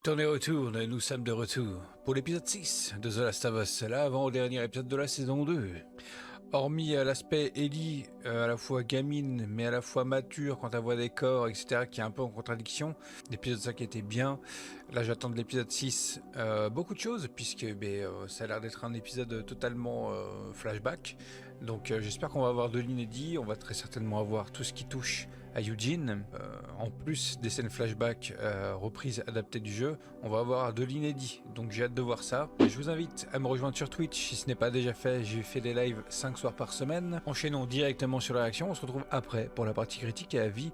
On est retour, nous sommes de retour pour l'épisode 6 de The Last of Us, l'avant-dernier épisode de la saison 2. Hormis l'aspect Ellie, à la fois gamine mais à la fois mature quand elle voit des corps, etc., qui est un peu en contradiction, l'épisode 5 était bien. Là j'attends de l'épisode 6 beaucoup de choses, puisque ça a l'air d'être un épisode totalement flashback. Donc j'espère qu'on va avoir de l'inédit, on va très certainement avoir tout ce qui touche à Eugene, en plus des scènes flashback reprises adaptées du jeu, on va avoir de l'inédit, donc j'ai hâte de voir ça. Et je vous invite à me rejoindre sur Twitch si ce n'est pas déjà fait, j'ai fait des lives 5 soirs par semaine. Enchaînons directement sur la réaction, on se retrouve après pour la partie critique et avis,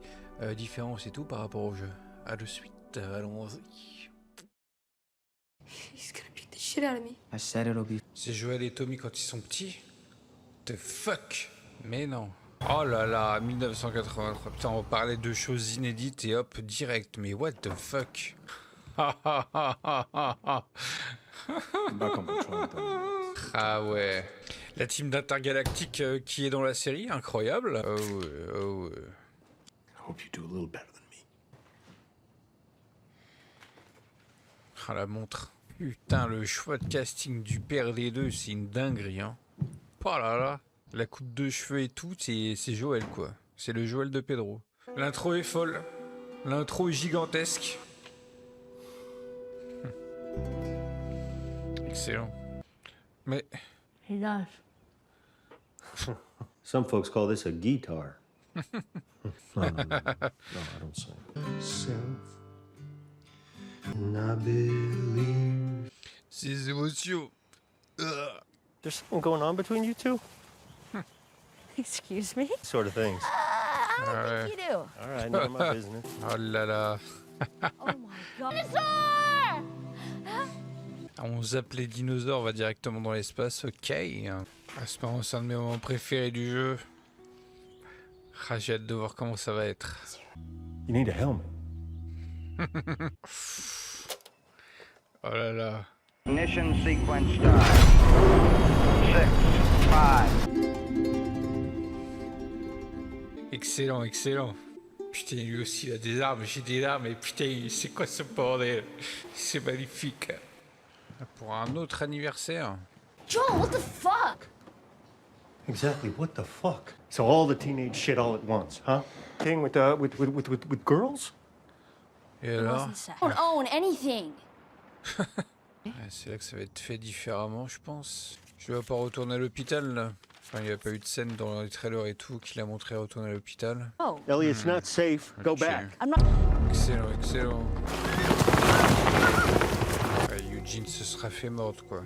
différence et tout par rapport au jeu. A de suite, allons-y. He's gonna beat the shit out of me. I said it'll be. C'est Joel et Tommy quand ils sont petits? The fuck? Mais non. Oh là là, 1983. Putain, on parlait de choses inédites et hop, direct. Mais what the fuck? Ah ouais. La team d'Intergalactique qui est dans la série, incroyable. Oh ouais, oh ouais. I hope you do a little better than me. Ah la montre. Putain, le choix de casting du père des deux, c'est une dinguerie, hein. Oh là là. La coupe de cheveux et tout, c'est Joël, quoi. C'est le Joël de Pedro. L'intro est folle. L'intro est gigantesque. Excellent. Mais... He does. Some folks call this a guitar. No, I don't sing. Self, and I believe. Ces émotions. There's something going on between you two? Excuse me? Sort of things. I don't think you do. All right, none of my business. Oh là là. Oh my god. Dinosaur! On zappe les dinosaures, on va directement dans l'espace, ok. À ce moment, c'est un de mes moments préférés du jeu. Ah, j'ai hâte de voir comment ça va être. You need a helmet. Oh là là. Ignition sequence start. 6, 5. Excellent, excellent. Putain, lui aussi, il a des armes, j'ai des armes, et putain, c'est quoi ce bordel? C'est magnifique. Pour un autre anniversaire. Joel, what the fuck? Exactly. What the fuck? So all the teenage shit all at once, huh? Thing with girls? Et alors? I don't own anything. Ouais, c'est là que ça va être fait différemment, je pense. Je vais pas retourner à l'hôpital, là. Enfin, il n'y a pas eu de scène dans les trailers et tout qui l'a montré retourner à l'hôpital. Oh, Ellie, it's not safe. Go Ok. back. I'm not. Excellent, excellent. Ouais, Eugene se sera fait mordre, quoi.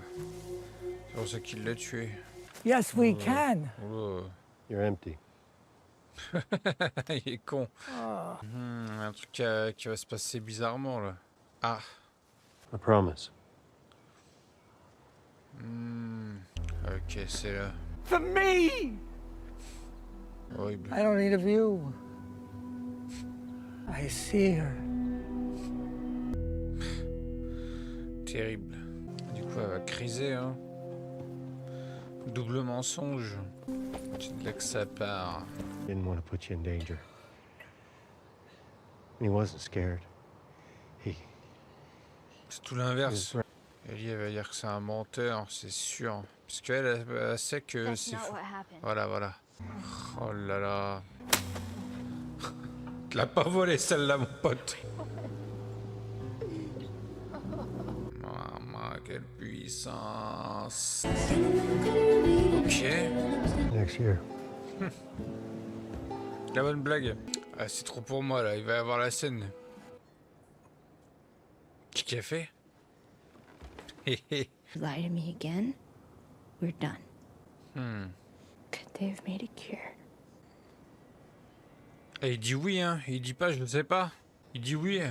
C'est pour ça qu'il l'a tué. Yes, we can. Oh. You're empty. Il est con. Un truc qui va se passer bizarrement, là. Ah. I promise. Ok, c'est là. For me! Horrible. I don't need a view. I see her. Terrible. Du coup, elle va criser, hein. Double mensonge. C'est de là que ça part. Didn't want to put you in danger. He wasn't scared. C'est tout l'inverse. Ellie, elle va dire que c'est un menteur, c'est sûr. Parce qu'elle elle sait que That's c'est not faux. what happened. Voilà, voilà. Oh là là. Tu l'as pas volé celle-là, mon pote. Maman, quelle puissance. Ok. Next year. La bonne blague. Ah, c'est trop pour moi, là. Il va y avoir la scène. Qui a fait? Hé hé. You lie to me again, we're done. Could they have made a cure? Et il dit oui, hein. Il dit pas, je ne sais pas. Il dit oui.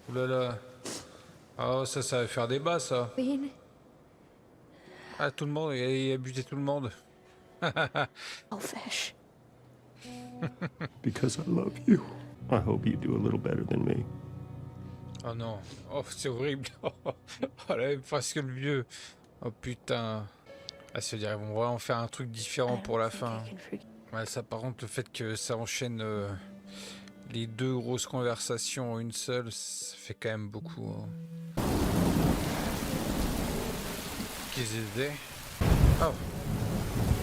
Ouh là là. Oh, ça va faire débat, ça. Bean, Ah, tout le monde, il a buté tout le monde. selfish. Because I love you. I hope you do a little better than me. Oh non. Oh, c'est horrible. Oh, la même face que le vieux. Oh putain. Ah, ça veut dire qu'ils vont vraiment faire un truc différent pour la fin. Ouais, ça, par contre, le fait que ça enchaîne les deux grosses conversations en une seule, ça fait quand même beaucoup. Hein. qu'ils étaient. Oh,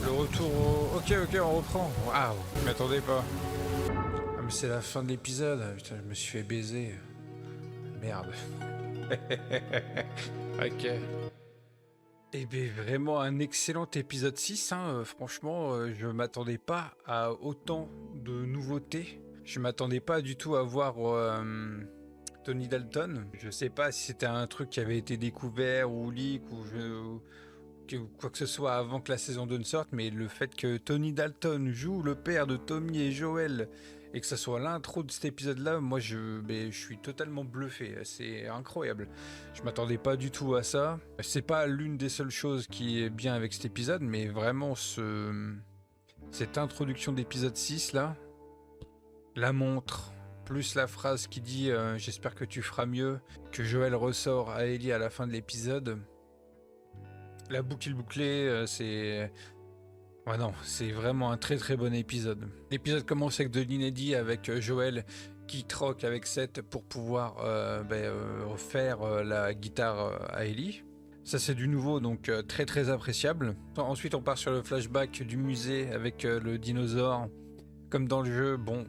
le retour au... Ok, on reprend. Waouh, je m'attendais pas. Ah, mais c'est la fin de l'épisode. Putain, je me suis fait baiser. Merde. Ok. Eh bien, vraiment un excellent épisode 6. Hein. Franchement, je m'attendais pas à autant de nouveautés. Je m'attendais pas du tout à voir Tony Dalton. Je sais pas si c'était un truc qui avait été découvert ou leak ou quoi que ce soit avant que la saison 2 ne sorte, mais le fait que Tony Dalton joue le père de Tommy et Joel et que ça soit l'intro de cet épisode-là, moi je suis totalement bluffé. C'est incroyable. Je m'attendais pas du tout à ça. C'est pas l'une des seules choses qui est bien avec cet épisode, mais vraiment cette introduction d'épisode 6 là, la montre, plus la phrase qui dit j'espère que tu feras mieux, que Joel ressort à Ellie à la fin de l'épisode. La boucle bouclée, c'est... Ouais non, c'est vraiment un très très bon épisode. L'épisode commence avec de l'inédit, avec Joel qui troque avec Seth pour pouvoir refaire la guitare à Ellie. Ça c'est du nouveau, donc très très appréciable. Ensuite on part sur le flashback du musée avec le dinosaure. Comme dans le jeu, bon,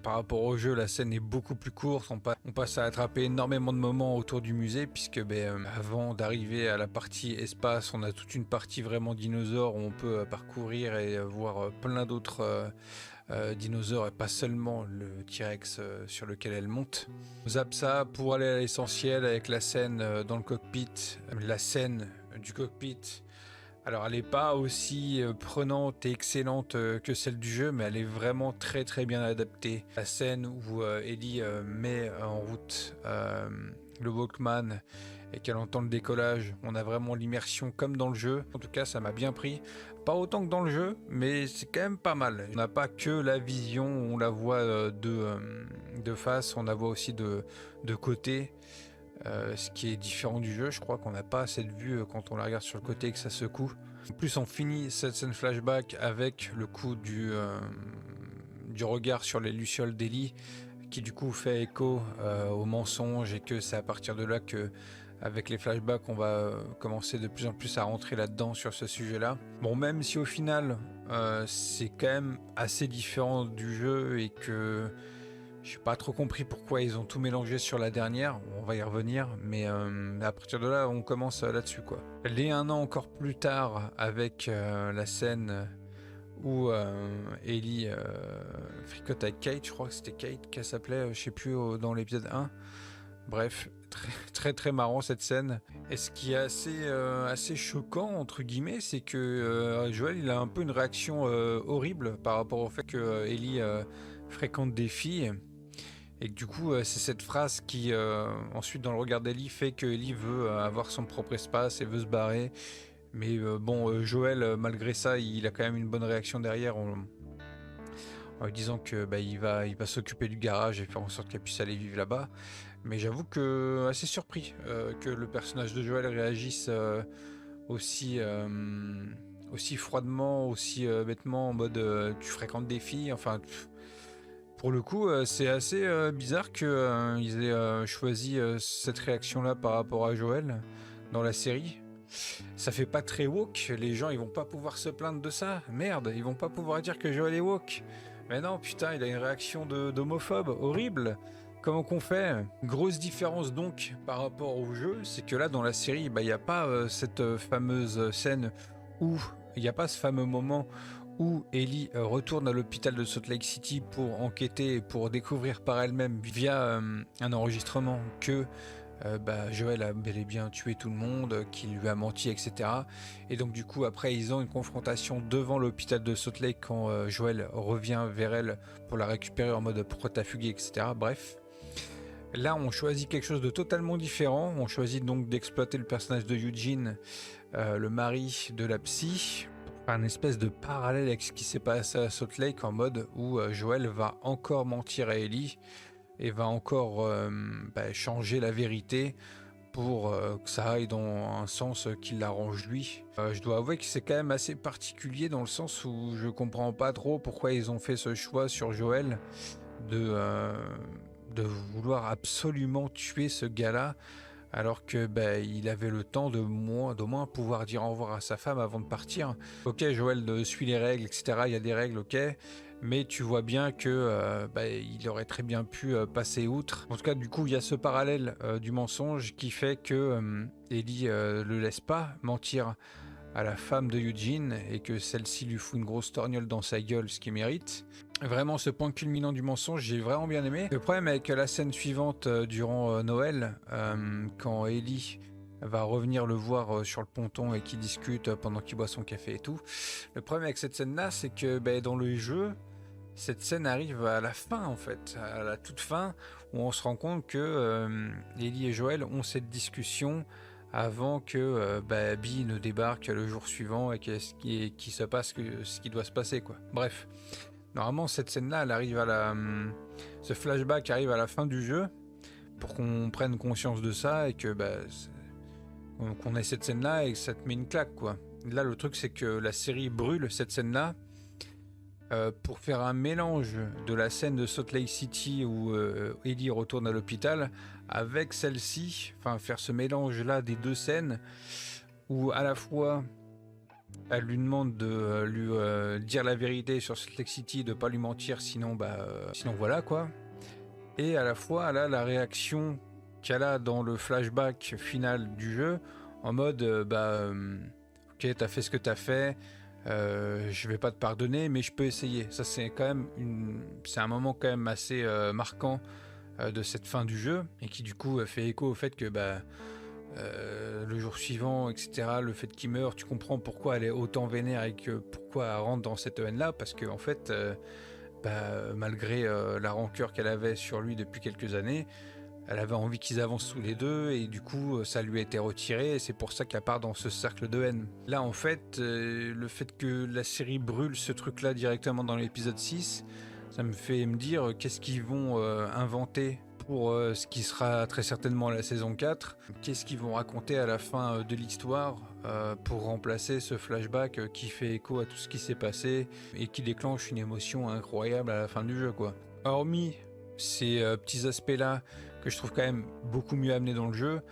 par rapport au jeu, la scène est beaucoup plus courte. On passe à attraper énormément de moments autour du musée, puisque avant d'arriver à la partie espace, on a toute une partie vraiment dinosaures où on peut parcourir et voir plein d'autres dinosaures, et pas seulement le T-Rex sur lequel elle monte. On zappe ça pour aller à l'essentiel avec la scène dans le cockpit, la scène du cockpit. Alors elle n'est pas aussi prenante et excellente que celle du jeu, mais elle est vraiment très très bien adaptée. La scène où Ellie met en route le Walkman et qu'elle entend le décollage, on a vraiment l'immersion comme dans le jeu. En tout cas ça m'a bien pris. Pas autant que dans le jeu, mais c'est quand même pas mal. On n'a pas que la vision, on la voit de face, on la voit aussi de côté. Ce qui est différent du jeu, je crois qu'on n'a pas cette vue quand on la regarde sur le côté et que ça secoue. En plus on finit cette scène flashback avec le coup du regard sur les lucioles d'Ellie qui du coup fait écho au mensonge, et que c'est à partir de là que avec les flashbacks on va commencer de plus en plus à rentrer là-dedans sur ce sujet-là. Bon, même si au final c'est quand même assez différent du jeu et que j'ai pas trop compris pourquoi ils ont tout mélangé sur la dernière, on va y revenir, mais à partir de là, on commence là-dessus, quoi. Les 1 an encore plus tard, avec la scène où Ellie fricote avec Kate, je crois que c'était Kate qu'elle s'appelait, je sais plus, dans l'épisode 1. Bref, très très très marrant cette scène. Et ce qui est assez choquant, entre guillemets, c'est que Joel, il a un peu une réaction horrible par rapport au fait que Ellie fréquente des filles. Et que du coup, c'est cette phrase qui, ensuite, dans le regard d'Ellie, fait que Ellie veut avoir son propre espace et veut se barrer. Mais Joel, malgré ça, il a quand même une bonne réaction derrière en lui disant que il va s'occuper du garage et faire en sorte qu'elle puisse aller vivre là-bas. Mais j'avoue que assez surpris que le personnage de Joel réagisse aussi froidement, aussi bêtement, en mode tu fréquentes des filles, enfin... Pour le coup, c'est assez bizarre qu'ils aient choisi cette réaction-là par rapport à Joel dans la série. Ça fait pas très woke, les gens ils vont pas pouvoir se plaindre de ça. Merde, ils vont pas pouvoir dire que Joel est woke. Mais non, putain, il a une réaction d'homophobe, horrible. Comment qu'on fait? Grosse différence donc par rapport au jeu, c'est que là dans la série, il n'y a pas cette fameuse scène où il n'y a pas ce fameux moment où Ellie retourne à l'hôpital de Salt Lake City pour enquêter et pour découvrir par elle-même via un enregistrement que Joel a bel et bien tué tout le monde, qu'il lui a menti, etc. Et donc du coup après ils ont une confrontation devant l'hôpital de Salt Lake quand Joel revient vers elle pour la récupérer en mode pourquoi t'as fugué, etc. Bref. Là on choisit quelque chose de totalement différent, on choisit donc d'exploiter le personnage de Eugene, le mari de la psy, un espèce de parallèle avec ce qui s'est passé à Salt Lake, en mode où Joel va encore mentir à Ellie et va encore changer la vérité pour que ça aille dans un sens qui l'arrange lui. Je dois avouer que c'est quand même assez particulier dans le sens où je comprends pas trop pourquoi ils ont fait ce choix sur Joel de vouloir absolument tuer ce gars-là alors que il avait le temps d'au moins pouvoir dire au revoir à sa femme avant de partir. Ok, Joël suit les règles, etc. Il y a des règles, ok, mais tu vois bien que il aurait très bien pu passer outre. En tout cas, du coup, il y a ce parallèle du mensonge qui fait que Ellie le laisse pas mentir à la femme de Eugene et que celle-ci lui fout une grosse torgnole dans sa gueule, ce qu'il mérite. Vraiment, ce point culminant du mensonge, j'ai vraiment bien aimé. Le problème avec la scène suivante durant Noël, quand Ellie va revenir le voir sur le ponton et qu'il discute pendant qu'il boit son café et tout. Le problème avec cette scène-là, c'est que dans le jeu, cette scène arrive à la fin en fait, à la toute fin, où on se rend compte que Ellie et Joël ont cette discussion avant que Abby ne débarque le jour suivant et qu'il se passe ce qui doit se passer, quoi. Bref, normalement cette scène-là, elle arrive à ce flashback arrive à la fin du jeu pour qu'on prenne conscience de ça et que qu'on ait cette scène-là et que ça te met une claque, quoi. Là, le truc, c'est que la série brûle cette scène-là pour faire un mélange de la scène de Salt Lake City où Ellie retourne à l'hôpital avec celle-ci, enfin faire ce mélange-là des deux scènes où à la fois elle lui demande de lui dire la vérité sur Salt Lake City, de pas lui mentir, sinon voilà quoi. Et à la fois elle a la réaction qu'elle a dans le flashback final du jeu en mode ok, t'as fait ce que t'as fait. Je vais pas te pardonner, mais je peux essayer. Ça, c'est quand même c'est un moment quand même assez marquant de cette fin du jeu et qui du coup fait écho au fait que le jour suivant, etc., le fait qu'il meure, tu comprends pourquoi elle est autant vénère et que pourquoi elle rentre dans cette haine là, parce que en fait, malgré la rancœur qu'elle avait sur lui depuis quelques années, elle avait envie qu'ils avancent tous les deux et du coup ça lui a été retiré et c'est pour ça qu'elle part dans ce cercle de haine. Là en fait, le fait que la série brûle ce truc là directement dans l'épisode 6, ça me fait me dire qu'est-ce qu'ils vont inventer pour ce qui sera très certainement la saison 4. Qu'est-ce qu'ils vont raconter à la fin de l'histoire pour remplacer ce flashback qui fait écho à tout ce qui s'est passé et qui déclenche une émotion incroyable à la fin du jeu, quoi. Hormis ces petits aspects-là que je trouve quand même beaucoup mieux amenés dans le jeu,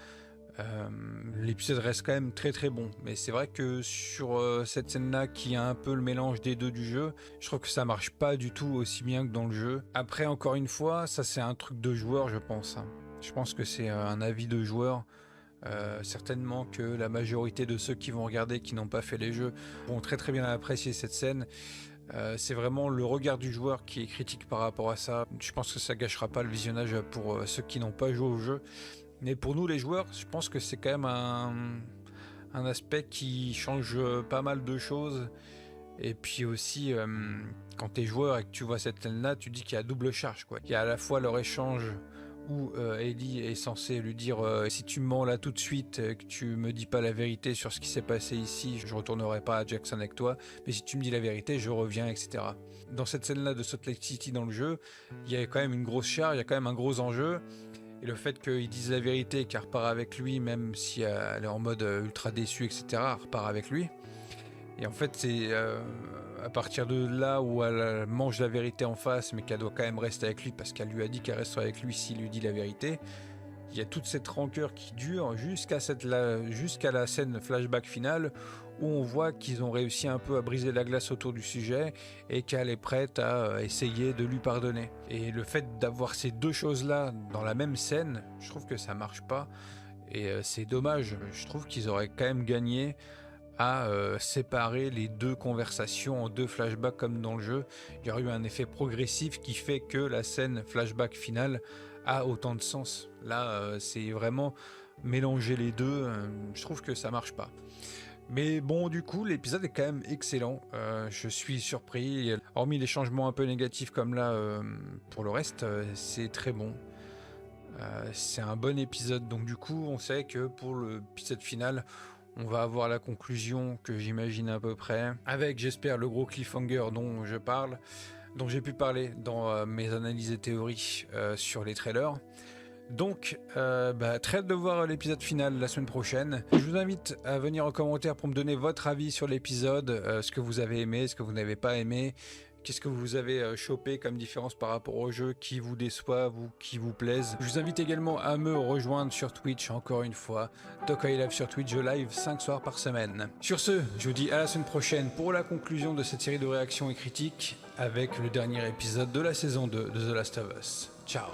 l'épisode reste quand même très très bon. Mais c'est vrai que sur cette scène-là qui a un peu le mélange des deux du jeu, je trouve que ça marche pas du tout aussi bien que dans le jeu. Après, encore une fois, ça c'est un truc de joueur, je pense. Je pense que c'est un avis de joueur. Certainement que la majorité de ceux qui vont regarder, qui n'ont pas fait les jeux, vont très très bien apprécier cette scène. C'est vraiment le regard du joueur qui est critique par rapport à ça. Je pense que ça gâchera pas le visionnage pour ceux qui n'ont pas joué au jeu. Mais pour nous les joueurs, je pense que c'est quand même un aspect qui change pas mal de choses. Et puis aussi, quand tu es joueur et que tu vois cette scène-là, tu dis qu'il y a double charge, quoi. Il y a à la fois leur échange où Ellie est censée lui dire si tu me mens là tout de suite, que tu me dis pas la vérité sur ce qui s'est passé ici, je retournerai pas à Jackson avec toi, mais si tu me dis la vérité, je reviens, etc. Dans cette scène-là de Salt Lake City dans le jeu, il y a quand même une grosse charge, il y a quand même un gros enjeu, et le fait qu'ils disent la vérité, qu'elle repart avec lui, même si elle est en mode ultra déçue, etc., elle repart avec lui. Et en fait, c'est à partir de là où elle mange la vérité en face, mais qu'elle doit quand même rester avec lui parce qu'elle lui a dit qu'elle resterait avec lui s'il lui dit la vérité. Il y a toute cette rancœur qui dure jusqu'à la scène flashback finale où on voit qu'ils ont réussi un peu à briser la glace autour du sujet et qu'elle est prête à essayer de lui pardonner. Et le fait d'avoir ces deux choses-là dans la même scène, je trouve que ça marche pas. Et c'est dommage, je trouve qu'ils auraient quand même gagné à séparer les deux conversations en deux flashbacks comme dans le jeu. Il y aurait eu un effet progressif qui fait que la scène flashback finale a autant de sens. Là, c'est vraiment mélanger les deux. Je trouve que ça marche pas. Mais bon, du coup, l'épisode est quand même excellent. Je suis surpris. Hormis les changements un peu négatifs comme là, pour le reste, c'est très bon. C'est un bon épisode. Donc du coup, on sait que pour l'épisode final, on va avoir la conclusion que j'imagine à peu près, avec j'espère le gros cliffhanger dont j'ai pu parler dans mes analyses et théories sur les trailers. Donc, très hâte de voir l'épisode final la semaine prochaine. Je vous invite à venir en commentaire pour me donner votre avis sur l'épisode, ce que vous avez aimé, ce que vous n'avez pas aimé, Qu'est-ce que vous avez chopé comme différence par rapport au jeu, qui vous déçoit ou qui vous plaise. Je vous invite également à me rejoindre sur Twitch, encore une fois. Tokai Live sur Twitch, je live 5 soirs par semaine. Sur ce, je vous dis à la semaine prochaine pour la conclusion de cette série de réactions et critiques avec le dernier épisode de la saison 2 de The Last of Us. Ciao.